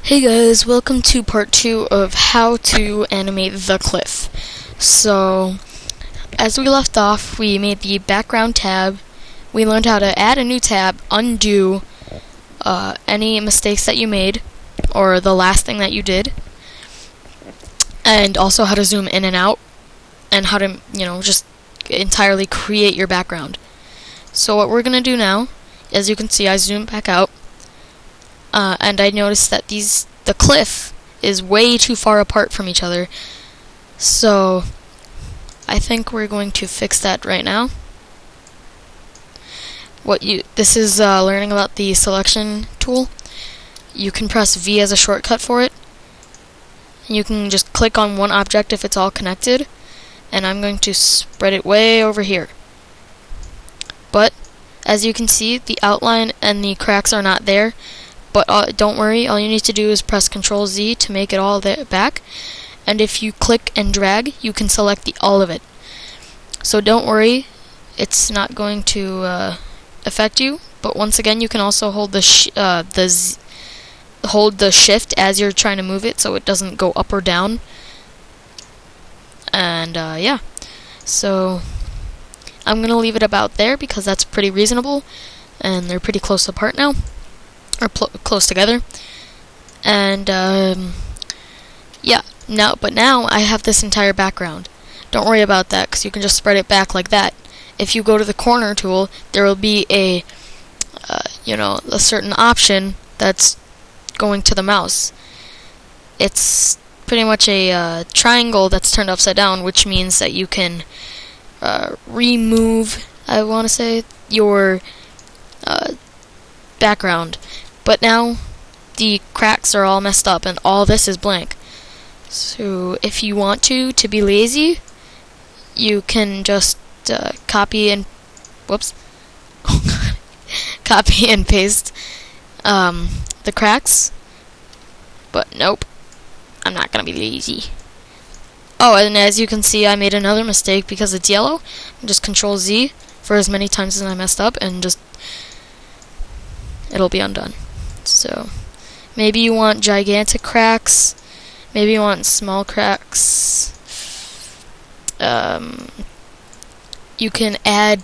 Hey guys, welcome to part 2 of how to animate the cliff. So, as we left off, we made the background tab. We learned how to add a new tab, undo any mistakes that you made, or the last thing that you did, and also how to zoom in and out, and how to, just entirely create your background. So what we're going to do now, as you can see, I zoomed back out. And I noticed that the cliff is way too far apart from each other. So I think we're going to fix that right now. This is learning about the selection tool. You can press V as a shortcut for it. And you can just click on one object if it's all connected. And I'm going to spread it way over here. But as you can see, the outline and the cracks are not there. But don't worry, all you need to do is press Ctrl Z to make it all back. And if you click and drag, you can select all of it. So don't worry, it's not going to affect you. But once again, you can also hold the shift as you're trying to move it, so it doesn't go up or down. And yeah, so I'm gonna leave it about there because that's pretty reasonable, and they're pretty close apart now. Or close together, and yeah. Now I have this entire background. Don't worry about that because you can just spread it back like that. If you go to the corner tool, there will be a certain option that's going to the mouse. It's pretty much a triangle that's turned upside down, which means that you can remove, I want to say, your background. But now the cracks are all messed up and all this is blank. So if you want to be lazy, you can just copy and copy and paste the cracks. But nope, I'm not gonna be lazy. Oh, and as you can see, I made another mistake because it's yellow. Just Ctrl Z for as many times as I messed up, and just it'll be undone. So maybe you want gigantic cracks, maybe you want small cracks. You can add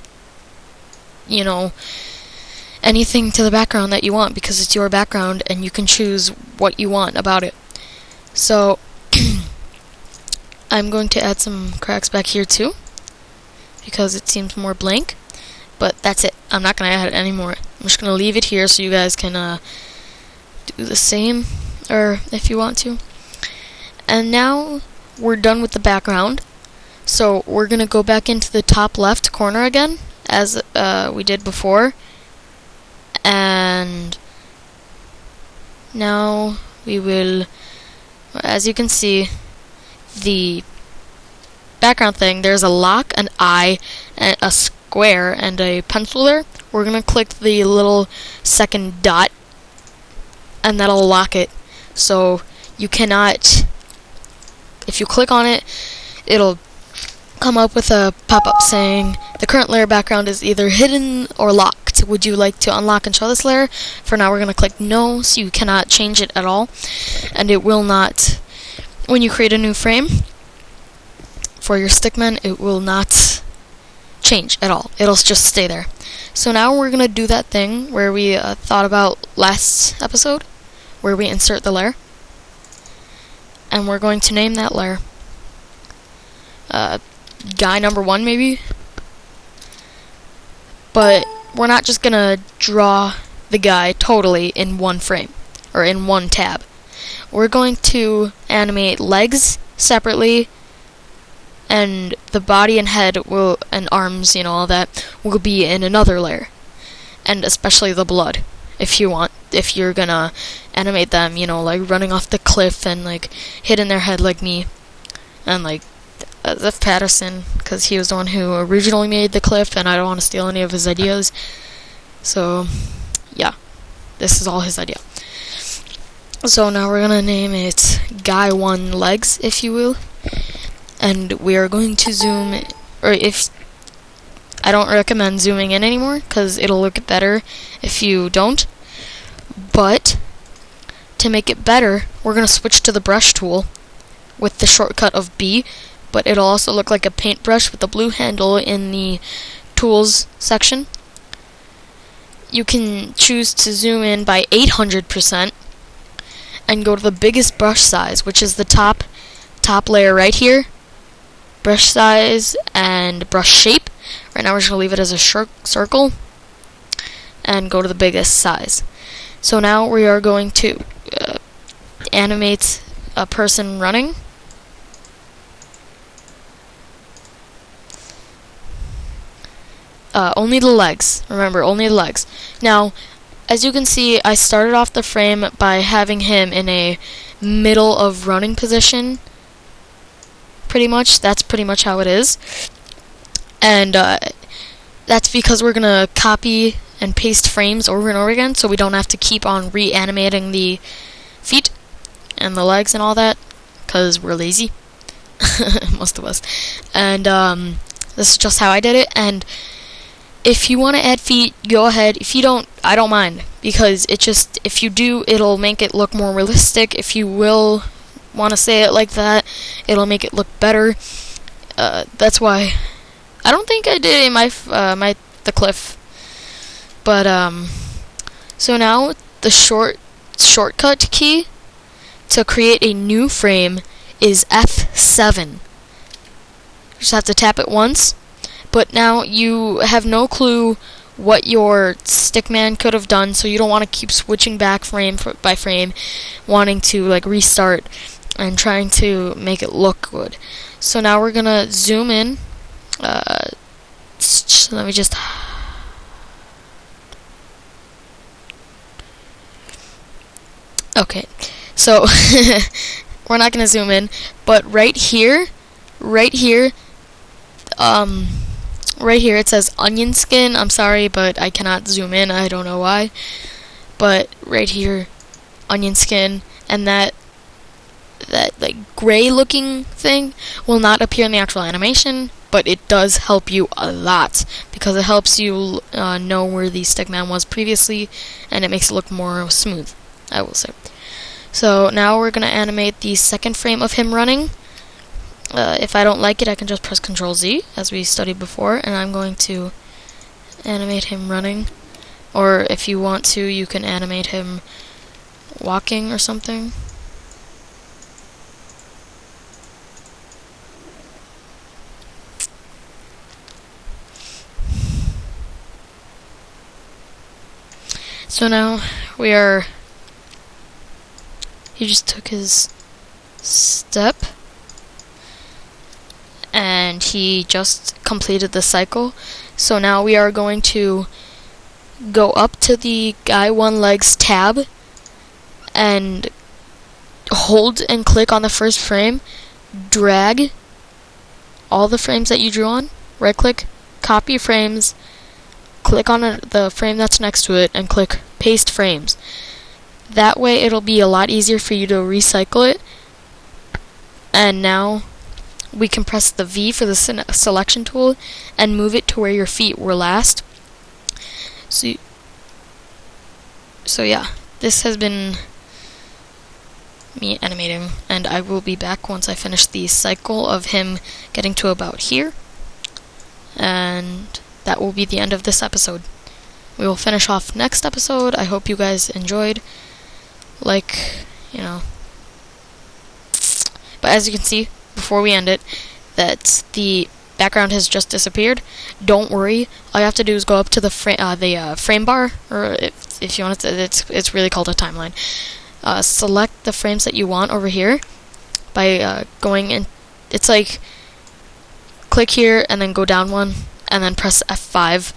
anything to the background that you want because it's your background and you can choose what you want about it. So I'm going to add some cracks back here too because it seems more blank, but that's it. I'm not going to add any more. I'm just going to leave it here so you guys can do the same, or if you want to. And now we're done with the background. So we're going to go back into the top left corner again, as we did before. And now we will, as you can see, the background thing, there's a lock, an eye, and a square, and a pencil there. We're going to click the little second dot, and that'll lock it. So you cannot, if you click on it, it'll come up with a pop-up saying the current layer background is either hidden or locked. Would you like to unlock and show this layer? For now we're going to click no, so you cannot change it at all. And it will not, when you create a new frame for your stickman, it will not change at all. It'll just stay there. So now we're going to do that thing where we thought about last episode, where we insert the layer. And we're going to name that layer guy number 1 maybe. But we're not just going to draw the guy totally in one frame, or in one tab. We're going to animate legs separately, and the body and head and arms, all that, will be in another layer. And especially the blood, if you're gonna animate them, like running off the cliff and like hitting their head like me, and like F. Patterson, because he was the one who originally made the cliff, and I don't want to steal any of his ideas. So yeah, this is all his idea. So now we're gonna name it Guy 1 Legs, if you will. And we are going to zoom, or if I don't recommend zooming in anymore because it'll look better if you don't. But to make it better, we're going to switch to the brush tool with the shortcut of B, but it'll also look like a paintbrush with the blue handle in the tools section. You can choose to zoom in by 800% and go to the biggest brush size, which is the top layer right here. Brush size and brush shape. Right now we're just going to leave it as a circle and go to the biggest size. So now we are going to animate a person running. Only the legs. Remember, only the legs. Now, as you can see, I started off the frame by having him in a middle of running position. Pretty much. That's pretty much how it is. And that's because we're going to copy and paste frames over and over again, so we don't have to keep on reanimating the feet and the legs and all that, because we're lazy. Most of us. And this is just how I did it. And if you want to add feet, go ahead. If you don't, I don't mind, because if you do, it'll make it look more realistic. If you will want to say it like that, it'll make it look better. That's why I don't think I did it in the cliff. But so now the shortcut key to create a new frame is F7. You just have to tap it once. But now you have no clue what your stickman could have done, so you don't want to keep switching back frame by frame, wanting to like restart and trying to make it look good. So now we're gonna zoom in. Let me just. Okay, so we're not gonna zoom in, but right here, it says onion skin. I'm sorry, but I cannot zoom in. I don't know why. But right here, onion skin, and that like gray looking thing will not appear in the actual animation, but it does help you a lot because it helps you know where the stickman was previously, and it makes it look more smooth, I will say. So now we're gonna animate the second frame of him running. If I don't like it, I can just press Ctrl Z, as we studied before, and I'm going to animate him running. Or if you want to, you can animate him walking or something. So now he just took his step, and he just completed the cycle. So now we are going to go up to the guy one legs tab and hold and click on the first frame, drag all the frames that you drew on, right click, copy frames, click on the frame that's next to it, and click paste frames. That way it'll be a lot easier for you to recycle it. And now we can press the V for the selection tool and move it to where your feet were last. So yeah, this has been me animating, and I will be back once I finish the cycle of him getting to about here. And that will be the end of this episode. We will finish off next episode. I hope you guys enjoyed. But as you can see, before we end it, that the background has just disappeared. Don't worry. All you have to do is go up to the frame bar, or if you want to, it's really called a timeline. Select the frames that you want over here by going in. It's like click here and then go down one, and then press F5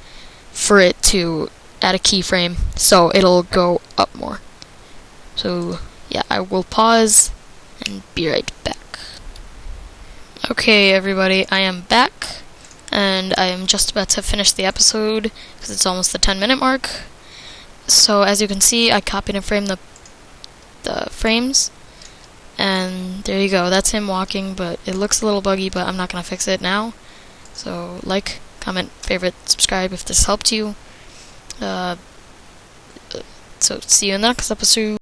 for it to add a keyframe, so it'll go up more. So yeah, I will pause and be right back. Okay, everybody, I am back, and I am just about to finish the episode because it's almost the 10-minute mark. So as you can see, I copied and framed the frames, and there you go. That's him walking, but it looks a little buggy, but I'm not gonna fix it now. So like, comment, favorite, subscribe if this helped you. So see you in the next episode.